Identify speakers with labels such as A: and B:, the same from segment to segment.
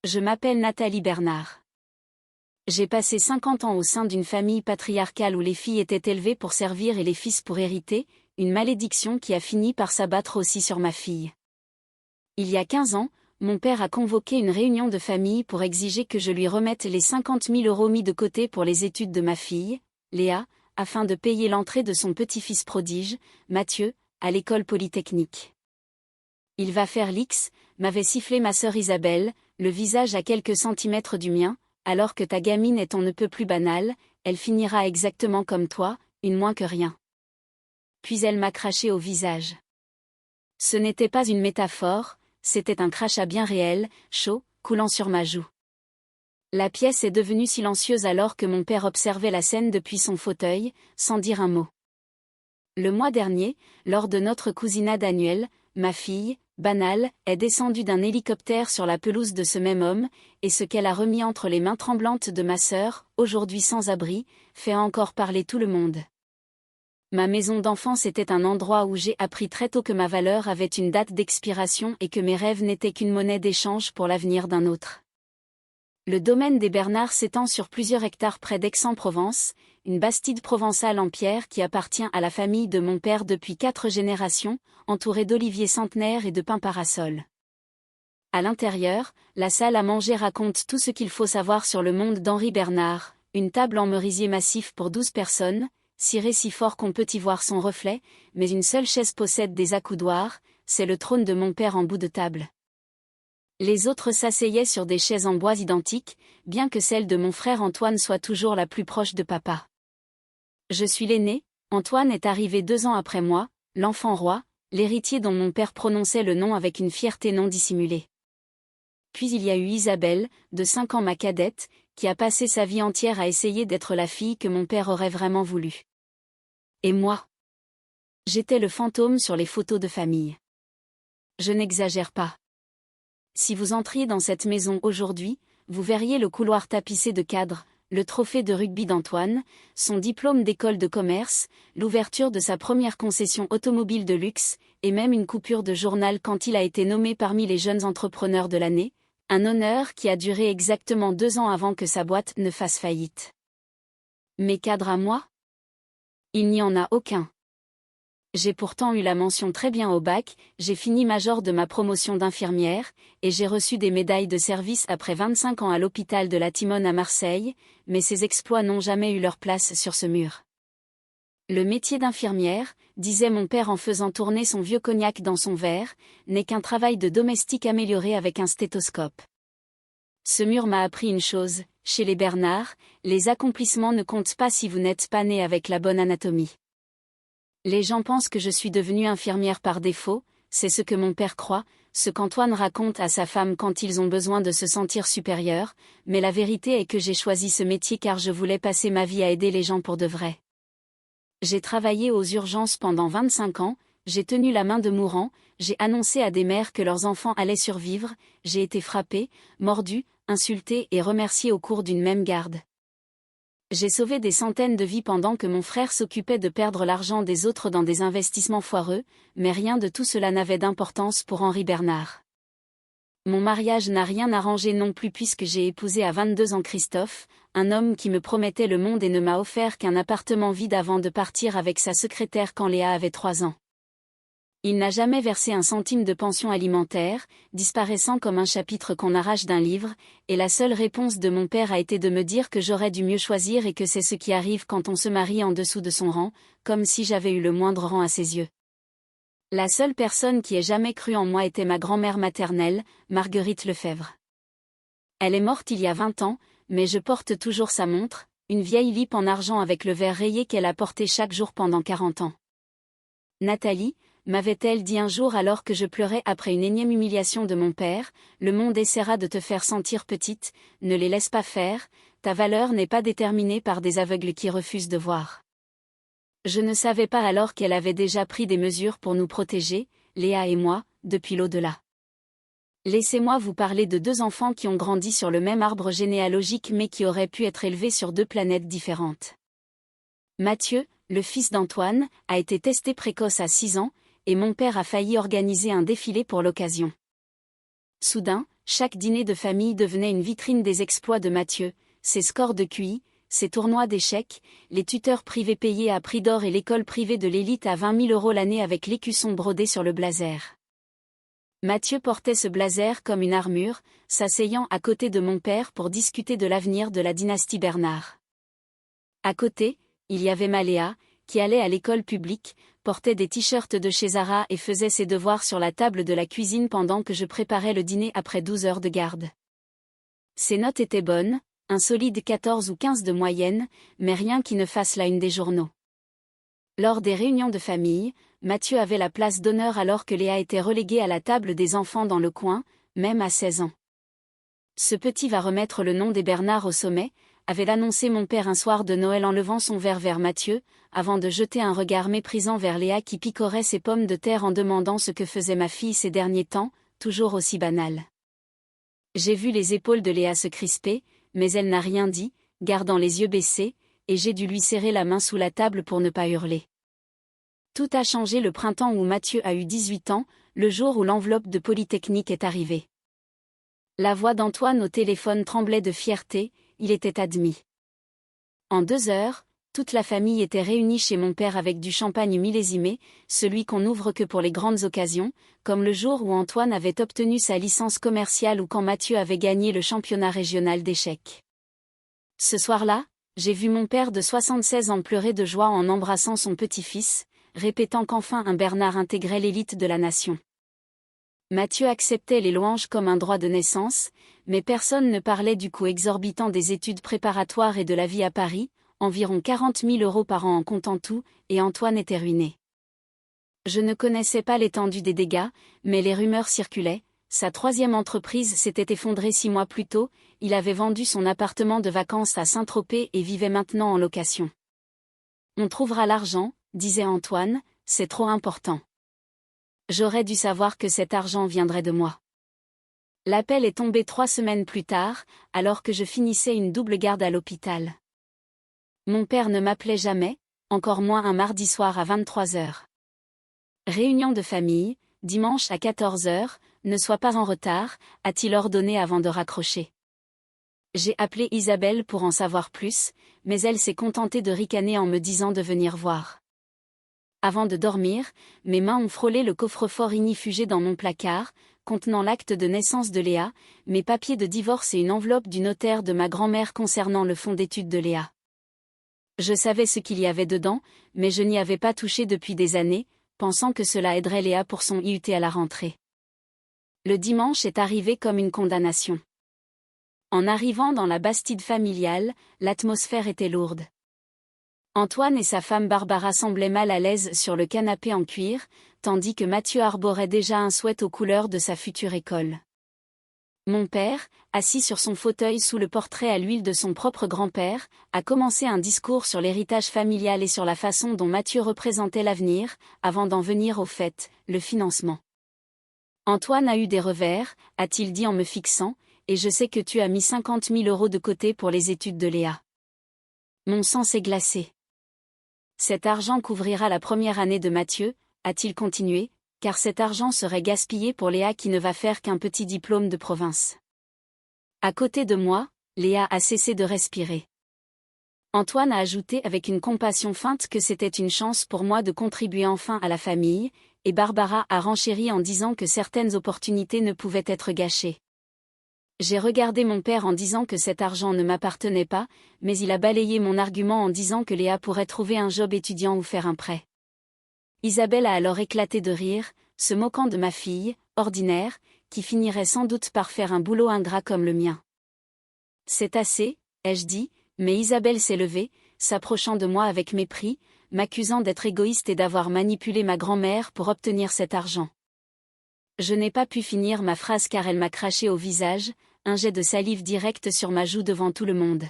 A: Je m'appelle Nathalie Bernard. J'ai passé 50 ans au sein d'une famille patriarcale où les filles étaient élevées pour servir et les fils pour hériter, une malédiction qui a fini par s'abattre aussi sur ma fille. Il y a 15 ans, mon père a convoqué une réunion de famille pour exiger que je lui remette les 50 000 € mis de côté pour les études de ma fille, Léa, afin de payer l'entrée de son petit-fils prodige, Mathieu, à l'école polytechnique. Il va faire l'X, m'avait sifflé ma sœur Isabelle, le visage à quelques centimètres du mien, alors que ta gamine est on ne peut plus banale, elle finira exactement comme toi, une moins que rien. Puis elle m'a craché au visage. Ce n'était pas une métaphore, c'était un crachat bien réel, chaud, coulant sur ma joue. La pièce est devenue silencieuse alors que mon père observait la scène depuis son fauteuil, sans dire un mot. Le mois dernier, lors de notre cousinade annuelle, ma fille, banale, est descendue d'un hélicoptère sur la pelouse de ce même homme, et ce qu'elle a remis entre les mains tremblantes de ma sœur, aujourd'hui sans abri, fait encore parler tout le monde. Ma maison d'enfance était un endroit où j'ai appris très tôt que ma valeur avait une date d'expiration et que mes rêves n'étaient qu'une monnaie d'échange pour l'avenir d'un autre. Le domaine des Bernard s'étend sur plusieurs hectares près d'Aix-en-Provence, une bastide provençale en pierre qui appartient à la famille de mon père depuis 4 générations, entourée d'oliviers centenaires et de pins parasols. À l'intérieur, la salle à manger raconte tout ce qu'il faut savoir sur le monde d'Henri Bernard, une table en merisier massif pour 12 personnes, cirée si fort qu'on peut y voir son reflet, mais une seule chaise possède des accoudoirs, c'est le trône de mon père en bout de table. Les autres s'asseyaient sur des chaises en bois identiques, bien que celle de mon frère Antoine soit toujours la plus proche de papa. Je suis l'aîné, Antoine est arrivé 2 ans après moi, l'enfant roi, l'héritier dont mon père prononçait le nom avec une fierté non dissimulée. Puis il y a eu Isabelle, de 5 ans ma cadette, qui a passé sa vie entière à essayer d'être la fille que mon père aurait vraiment voulu. Et moi? J'étais le fantôme sur les photos de famille. Je n'exagère pas. Si vous entriez dans cette maison aujourd'hui, vous verriez le couloir tapissé de cadres, le trophée de rugby d'Antoine, son diplôme d'école de commerce, l'ouverture de sa première concession automobile de luxe, et même une coupure de journal quand il a été nommé parmi les jeunes entrepreneurs de l'année, un honneur qui a duré exactement 2 ans avant que sa boîte ne fasse faillite. Mes cadres à moi? Il n'y en a aucun. J'ai pourtant eu la mention très bien au bac, j'ai fini major de ma promotion d'infirmière, et j'ai reçu des médailles de service après 25 ans à l'hôpital de la Timone à Marseille, mais ces exploits n'ont jamais eu leur place sur ce mur. Le métier d'infirmière, disait mon père en faisant tourner son vieux cognac dans son verre, n'est qu'un travail de domestique amélioré avec un stéthoscope. Ce mur m'a appris une chose, chez les Bernard, les accomplissements ne comptent pas si vous n'êtes pas né avec la bonne anatomie. Les gens pensent que je suis devenue infirmière par défaut, c'est ce que mon père croit, ce qu'Antoine raconte à sa femme quand ils ont besoin de se sentir supérieurs, mais la vérité est que j'ai choisi ce métier car je voulais passer ma vie à aider les gens pour de vrai. J'ai travaillé aux urgences pendant 25 ans, j'ai tenu la main de mourants, j'ai annoncé à des mères que leurs enfants allaient survivre, j'ai été frappée, mordue, insultée et remerciée au cours d'une même garde. J'ai sauvé des centaines de vies pendant que mon frère s'occupait de perdre l'argent des autres dans des investissements foireux, mais rien de tout cela n'avait d'importance pour Henri Bernard. Mon mariage n'a rien arrangé non plus puisque j'ai épousé à 22 ans Christophe, un homme qui me promettait le monde et ne m'a offert qu'un appartement vide avant de partir avec sa secrétaire quand Léa avait 3 ans. Il n'a jamais versé un centime de pension alimentaire, disparaissant comme un chapitre qu'on arrache d'un livre, et la seule réponse de mon père a été de me dire que j'aurais dû mieux choisir et que c'est ce qui arrive quand on se marie en dessous de son rang, comme si j'avais eu le moindre rang à ses yeux. La seule personne qui ait jamais cru en moi était ma grand-mère maternelle, Marguerite Lefebvre. Elle est morte il y a 20 ans, mais je porte toujours sa montre, une vieille lippe en argent avec le verre rayé qu'elle a porté chaque jour pendant 40 ans. Nathalie, m'avait-elle dit un jour alors que je pleurais après une énième humiliation de mon père, le monde essaiera de te faire sentir petite, ne les laisse pas faire, ta valeur n'est pas déterminée par des aveugles qui refusent de voir. Je ne savais pas alors qu'elle avait déjà pris des mesures pour nous protéger, Léa et moi, depuis l'au-delà. Laissez-moi vous parler de 2 enfants qui ont grandi sur le même arbre généalogique mais qui auraient pu être élevés sur 2 planètes différentes. Mathieu, le fils d'Antoine, a été testé précoce à 6 ans, et mon père a failli organiser un défilé pour l'occasion. Soudain, chaque dîner de famille devenait une vitrine des exploits de Mathieu, ses scores de QI, ses tournois d'échecs, les tuteurs privés payés à prix d'or et l'école privée de l'élite à 20 000 € l'année avec l'écusson brodé sur le blazer. Mathieu portait ce blazer comme une armure, s'asseyant à côté de mon père pour discuter de l'avenir de la dynastie Bernard. À côté, il y avait Maléa, qui allait à l'école publique, portait des t-shirts de chez Zara et faisait ses devoirs sur la table de la cuisine pendant que je préparais le dîner après 12 heures de garde. Ses notes étaient bonnes, un solide 14 ou 15 de moyenne, mais rien qui ne fasse la une des journaux. Lors des réunions de famille, Mathieu avait la place d'honneur alors que Léa était reléguée à la table des enfants dans le coin, même à 16 ans. Ce petit va remettre le nom des Bernard au sommet, avait annoncé mon père un soir de Noël en levant son verre vers Mathieu, avant de jeter un regard méprisant vers Léa qui picorait ses pommes de terre en demandant ce que faisait ma fille ces derniers temps, toujours aussi banal. J'ai vu les épaules de Léa se crisper, mais elle n'a rien dit, gardant les yeux baissés, et j'ai dû lui serrer la main sous la table pour ne pas hurler. Tout a changé le printemps où Mathieu a eu 18 ans, le jour où l'enveloppe de Polytechnique est arrivée. La voix d'Antoine au téléphone tremblait de fierté, il était admis. En 2 heures, toute la famille était réunie chez mon père avec du champagne millésimé, celui qu'on n'ouvre que pour les grandes occasions, comme le jour où Antoine avait obtenu sa licence commerciale ou quand Mathieu avait gagné le championnat régional d'échecs. Ce soir-là, j'ai vu mon père de 76 ans pleurer de joie en embrassant son petit-fils, répétant qu'enfin un Bernard intégrait l'élite de la nation. Mathieu acceptait les louanges comme un droit de naissance, mais personne ne parlait du coût exorbitant des études préparatoires et de la vie à Paris, environ 40 000 € par an en comptant tout, et Antoine était ruiné. Je ne connaissais pas l'étendue des dégâts, mais les rumeurs circulaient, sa 3e entreprise s'était effondrée 6 mois plus tôt, il avait vendu son appartement de vacances à Saint-Tropez et vivait maintenant en location. On trouvera l'argent, disait Antoine, c'est trop important. J'aurais dû savoir que cet argent viendrait de moi. L'appel est tombé 3 semaines plus tard, alors que je finissais une double garde à l'hôpital. Mon père ne m'appelait jamais, encore moins un mardi soir à 23 heures. Réunion de famille, dimanche à 14 heures, ne sois pas en retard, a-t-il ordonné avant de raccrocher. J'ai appelé Isabelle pour en savoir plus, mais elle s'est contentée de ricaner en me disant de venir voir. Avant de dormir, mes mains ont frôlé le coffre-fort ignifugé dans mon placard, contenant l'acte de naissance de Léa, mes papiers de divorce et une enveloppe du notaire de ma grand-mère concernant le fonds d'études de Léa. Je savais ce qu'il y avait dedans, mais je n'y avais pas touché depuis des années, pensant que cela aiderait Léa pour son IUT à la rentrée. Le dimanche est arrivé comme une condamnation. En arrivant dans la bastide familiale, l'atmosphère était lourde. Antoine et sa femme Barbara semblaient mal à l'aise sur le canapé en cuir, tandis que Mathieu arborait déjà un sweat aux couleurs de sa future école. Mon père, assis sur son fauteuil sous le portrait à l'huile de son propre grand-père, a commencé un discours sur l'héritage familial et sur la façon dont Mathieu représentait l'avenir, avant d'en venir au fait, le financement. Antoine a eu des revers, a-t-il dit en me fixant, et je sais que tu as mis 50 000 € de côté pour les études de Léa. Mon sang s'est glacé. Cet argent couvrira la première année de Mathieu, a-t-il continué, car cet argent serait gaspillé pour Léa qui ne va faire qu'un petit diplôme de province. À côté de moi, Léa a cessé de respirer. Antoine a ajouté avec une compassion feinte que c'était une chance pour moi de contribuer enfin à la famille, et Barbara a renchéri en disant que certaines opportunités ne pouvaient être gâchées. J'ai regardé mon père en disant que cet argent ne m'appartenait pas, mais il a balayé mon argument en disant que Léa pourrait trouver un job étudiant ou faire un prêt. Isabelle a alors éclaté de rire, se moquant de ma fille, ordinaire, qui finirait sans doute par faire un boulot ingrat comme le mien. C'est assez, ai-je dit, mais Isabelle s'est levée, s'approchant de moi avec mépris, m'accusant d'être égoïste et d'avoir manipulé ma grand-mère pour obtenir cet argent. Je n'ai pas pu finir ma phrase car elle m'a craché au visage, un jet de salive directe sur ma joue devant tout le monde.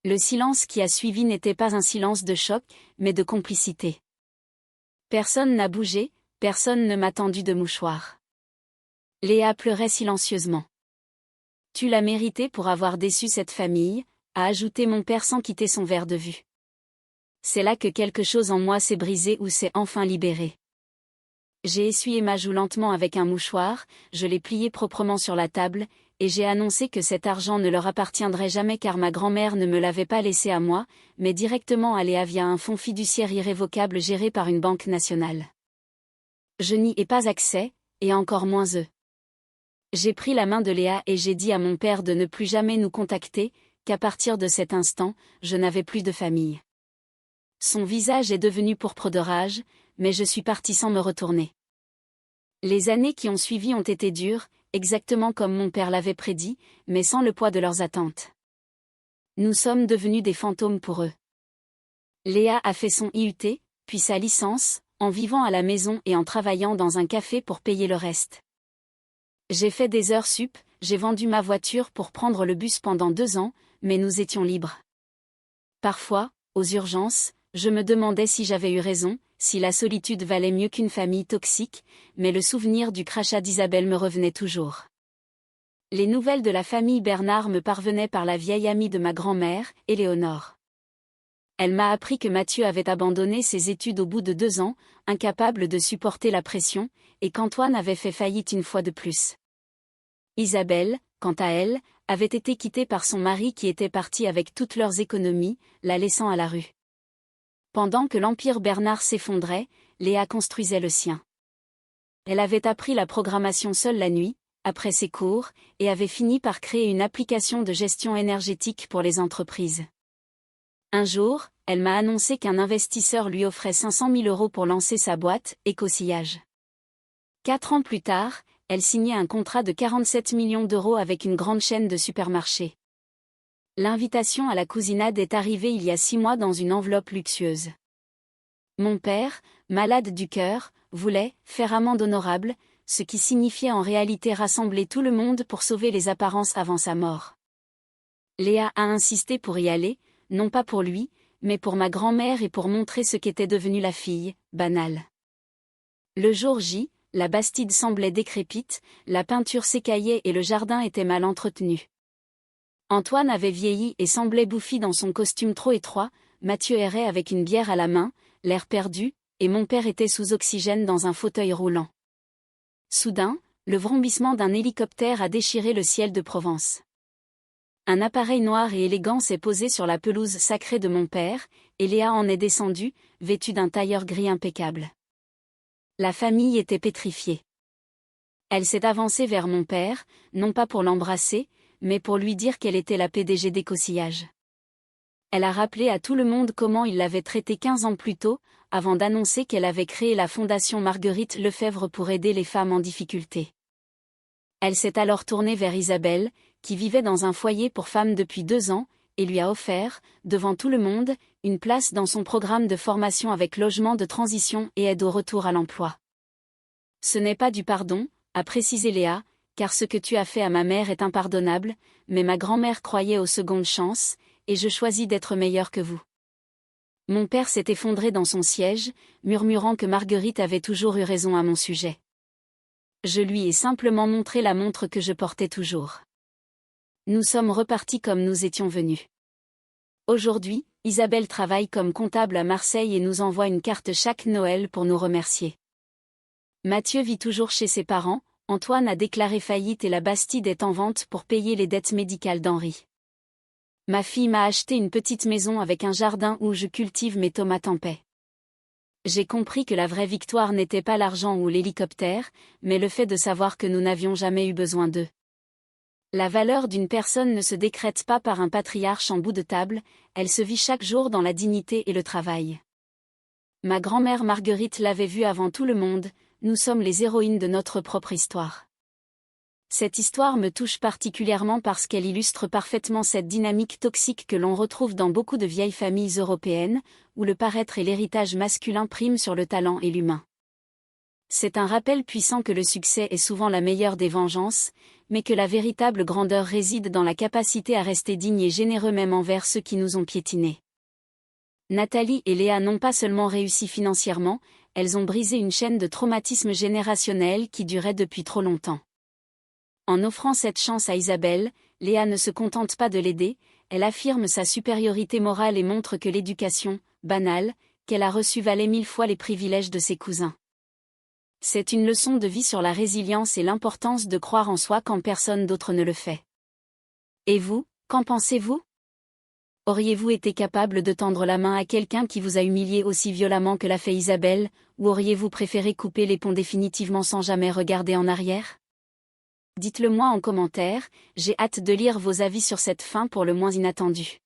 A: Le silence qui a suivi n'était pas un silence de choc, mais de complicité. Personne n'a bougé, personne ne m'a tendu de mouchoir. Léa pleurait silencieusement. Tu l'as mérité pour avoir déçu cette famille, a ajouté mon père sans quitter son verre de vue. C'est là que quelque chose en moi s'est brisé ou s'est enfin libéré. J'ai essuyé ma joue lentement avec un mouchoir, je l'ai plié proprement sur la table, et j'ai annoncé que cet argent ne leur appartiendrait jamais car ma grand-mère ne me l'avait pas laissé à moi, mais directement à Léa via un fonds fiduciaire irrévocable géré par une banque nationale. Je n'y ai pas accès, et encore moins eux. J'ai pris la main de Léa et j'ai dit à mon père de ne plus jamais nous contacter, qu'à partir de cet instant, je n'avais plus de famille. Son visage est devenu pourpre de rage, mais je suis partie sans me retourner. Les années qui ont suivi ont été dures, exactement comme mon père l'avait prédit, mais sans le poids de leurs attentes. Nous sommes devenus des fantômes pour eux. Léa a fait son IUT, puis sa licence, en vivant à la maison et en travaillant dans un café pour payer le reste. J'ai fait des heures sup, j'ai vendu ma voiture pour prendre le bus pendant 2 ans, mais nous étions libres. Parfois, aux urgences, je me demandais si j'avais eu raison, si la solitude valait mieux qu'une famille toxique, mais le souvenir du crachat d'Isabelle me revenait toujours. Les nouvelles de la famille Bernard me parvenaient par la vieille amie de ma grand-mère, Éléonore. Elle m'a appris que Mathieu avait abandonné ses études au bout de 2 ans, incapable de supporter la pression, et qu'Antoine avait fait faillite une fois de plus. Isabelle, quant à elle, avait été quittée par son mari qui était parti avec toutes leurs économies, la laissant à la rue. Pendant que l'empire Bernard s'effondrait, Léa construisait le sien. Elle avait appris la programmation seule la nuit, après ses cours, et avait fini par créer une application de gestion énergétique pour les entreprises. Un jour, elle m'a annoncé qu'un investisseur lui offrait 500 000 € pour lancer sa boîte, Éco-Sillage. 4 ans plus tard, elle signait un contrat de 47 millions d'euros avec une grande chaîne de supermarchés. L'invitation à la cousinade est arrivée il y a 6 mois dans une enveloppe luxueuse. Mon père, malade du cœur, voulait faire amende honorable, ce qui signifiait en réalité rassembler tout le monde pour sauver les apparences avant sa mort. Léa a insisté pour y aller, non pas pour lui, mais pour ma grand-mère et pour montrer ce qu'était devenue la fille, banale. Le jour J, la Bastide semblait décrépite, la peinture s'écaillait et le jardin était mal entretenu. Antoine avait vieilli et semblait bouffi dans son costume trop étroit, Mathieu errait avec une bière à la main, l'air perdu, et mon père était sous oxygène dans un fauteuil roulant. Soudain, le vrombissement d'un hélicoptère a déchiré le ciel de Provence. Un appareil noir et élégant s'est posé sur la pelouse sacrée de mon père, et Léa en est descendue, vêtue d'un tailleur gris impeccable. La famille était pétrifiée. Elle s'est avancée vers mon père, non pas pour l'embrasser, mais pour lui dire qu'elle était la PDG d'Éco-Sillage. Elle a rappelé à tout le monde comment il l'avait traitée 15 ans plus tôt, avant d'annoncer qu'elle avait créé la fondation Marguerite Lefebvre pour aider les femmes en difficulté. Elle s'est alors tournée vers Isabelle, qui vivait dans un foyer pour femmes depuis 2 ans, et lui a offert, devant tout le monde, une place dans son programme de formation avec logement de transition et aide au retour à l'emploi. Ce n'est pas du pardon, a précisé Léa, car ce que tu as fait à ma mère est impardonnable, mais ma grand-mère croyait aux secondes chances, et je choisis d'être meilleure que vous. Mon père s'est effondré dans son siège, murmurant que Marguerite avait toujours eu raison à mon sujet. Je lui ai simplement montré la montre que je portais toujours. Nous sommes repartis comme nous étions venus. Aujourd'hui, Isabelle travaille comme comptable à Marseille et nous envoie une carte chaque Noël pour nous remercier. Mathieu vit toujours chez ses parents, Antoine a déclaré faillite et la Bastide est en vente pour payer les dettes médicales d'Henri. Ma fille m'a acheté une petite maison avec un jardin où je cultive mes tomates en paix. J'ai compris que la vraie victoire n'était pas l'argent ou l'hélicoptère, mais le fait de savoir que nous n'avions jamais eu besoin d'eux. La valeur d'une personne ne se décrète pas par un patriarche en bout de table, elle se vit chaque jour dans la dignité et le travail. Ma grand-mère Marguerite l'avait vu avant tout le monde, nous sommes les héroïnes de notre propre histoire. Cette histoire me touche particulièrement parce qu'elle illustre parfaitement cette dynamique toxique que l'on retrouve dans beaucoup de vieilles familles européennes, où le paraître et l'héritage masculin priment sur le talent et l'humain. C'est un rappel puissant que le succès est souvent la meilleure des vengeances, mais que la véritable grandeur réside dans la capacité à rester digne et généreux même envers ceux qui nous ont piétinés. Nathalie et Léa n'ont pas seulement réussi financièrement, elles ont brisé une chaîne de traumatisme générationnel qui durait depuis trop longtemps. En offrant cette chance à Isabelle, Léa ne se contente pas de l'aider, elle affirme sa supériorité morale et montre que l'éducation, banale, qu'elle a reçue valait 1000 fois les privilèges de ses cousins. C'est une leçon de vie sur la résilience et l'importance de croire en soi quand personne d'autre ne le fait. Et vous, qu'en pensez-vous? Auriez-vous été capable de tendre la main à quelqu'un qui vous a humilié aussi violemment que l'a fait Isabelle, ou auriez-vous préféré couper les ponts définitivement sans jamais regarder en arrière? Dites-le moi en commentaire, j'ai hâte de lire vos avis sur cette fin pour le moins inattendue.